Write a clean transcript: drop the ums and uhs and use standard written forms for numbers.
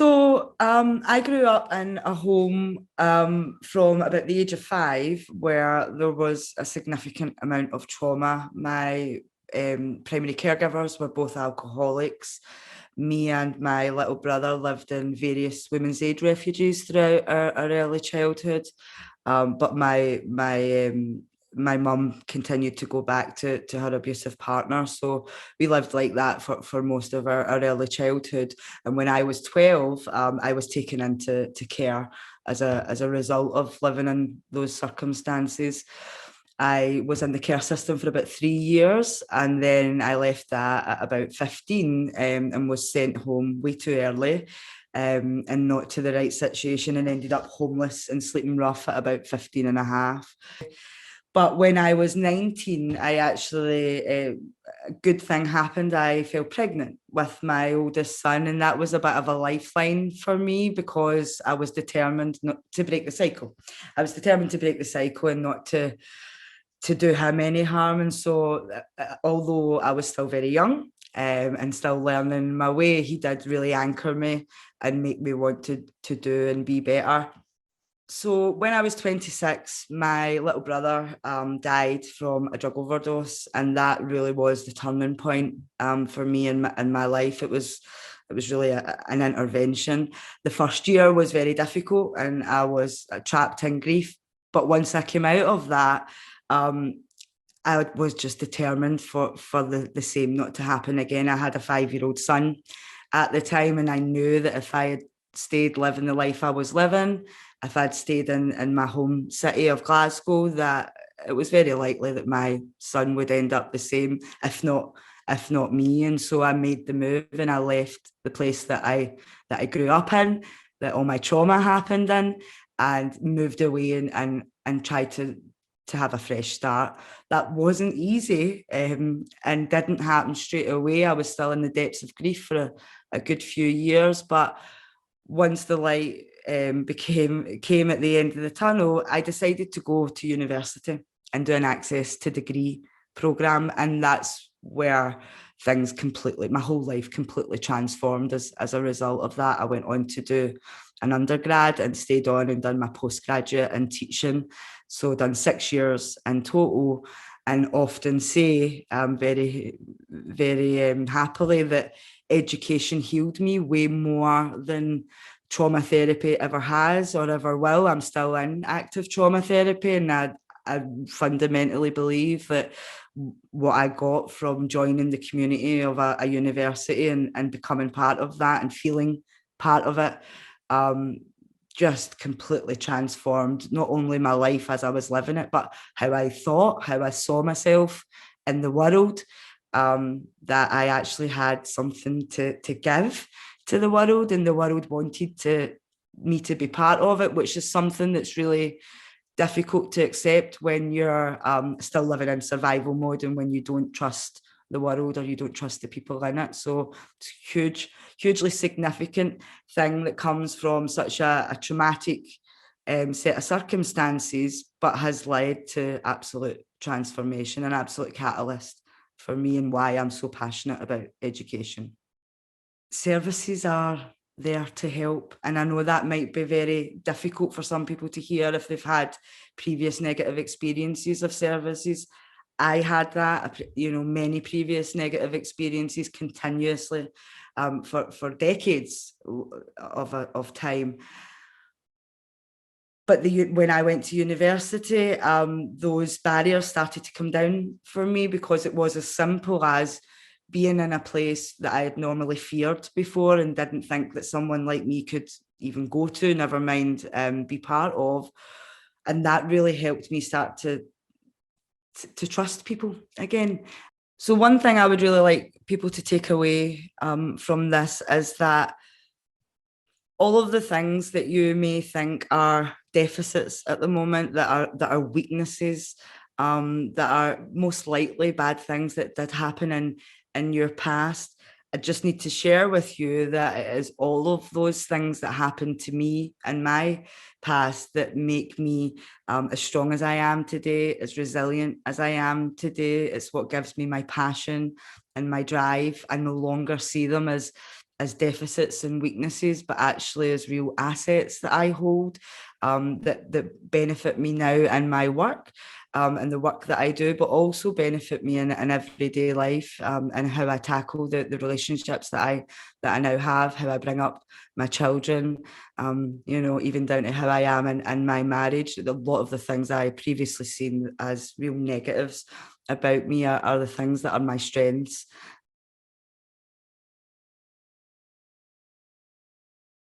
I grew up in a home from about the age of 5 where there was a significant amount of trauma. My primary caregivers were both alcoholics. Me and my little brother lived in various women's aid refuges throughout our early childhood. But my mum continued to go back to her abusive partner. So we lived like that for most of our early childhood. And when I was 12, I was taken into care as a result of living in those circumstances. I was in the care system for about 3 years, and then I left that at about 15, and was sent home way too early. And not to the right situation, and ended up homeless and sleeping rough at about 15 and a half. But when I was 19, I actually, a good thing happened. I fell pregnant with my oldest son, and that was a bit of a lifeline for me because I was determined not to break the cycle. I was determined to break the cycle and not to do him any harm. And so, although I was still very young, and still learning my way, he did really anchor me and make me want to do and be better. So when I was 26, my little brother died from a drug overdose, and that really was the turning point for me in my life. It was really an intervention. The first year was very difficult, and I was trapped in grief. But once I came out of that, I was just determined for the same not to happen again. I had a 5-year-old son at the time, and I knew that if I had stayed living the life I was living, if I'd stayed in my home city of Glasgow, that it was very likely that my son would end up the same, if not me. And so I made the move, and I left the place that I grew up in, that all my trauma happened in, and moved away and tried to have a fresh start. That wasn't easy, and didn't happen straight away. I was still in the depths of grief for a good few years, but once the light came at the end of the tunnel, I decided to go to university and do an access to degree program, and that's where things completely, my whole life completely transformed as a result of that. I went on to do an undergrad and stayed on and done my postgraduate in teaching, so done 6 years in total, and often say very, very happily that education healed me way more than trauma therapy ever has or ever will. I'm still in active trauma therapy, and I fundamentally believe that what I got from joining the community of a university and becoming part of that and feeling part of it, just completely transformed not only my life as I was living it, but how I thought, how I saw myself in the world, that I actually had something to give to the world, and the world wanted me to be part of it, which is something that's really difficult to accept when you're still living in survival mode, and when you don't trust the world or you don't trust the people in it. So it's hugely significant thing that comes from such a traumatic set of circumstances, but has led to absolute transformation, an absolute catalyst for me, and why I'm so passionate about education. Services are there to help, and I know that might be very difficult for some people to hear if they've had previous negative experiences of services. I had that, many previous negative experiences continuously, for decades of time. But when I went to university, those barriers started to come down for me, because it was as simple as being in a place that I had normally feared before and didn't think that someone like me could even go to, never mind be part of. And that really helped me start to trust people again. So one thing I would really like people to take away from this is that all of the things that you may think are deficits at the moment, that are weaknesses, that are most likely bad things that did happen in your past, I just need to share with you that it is all of those things that happened to me in my past that make me as strong as I am today, as resilient as I am today. It's what gives me my passion and my drive. I no longer see them as as deficits and weaknesses, but actually as real assets that I hold, that benefit me now in my work. And the work that I do, but also benefit me in everyday life, and how I tackle the relationships that I now have, how I bring up my children, even down to how I am in my marriage. A lot of the things I previously seen as real negatives about me are the things that are my strengths.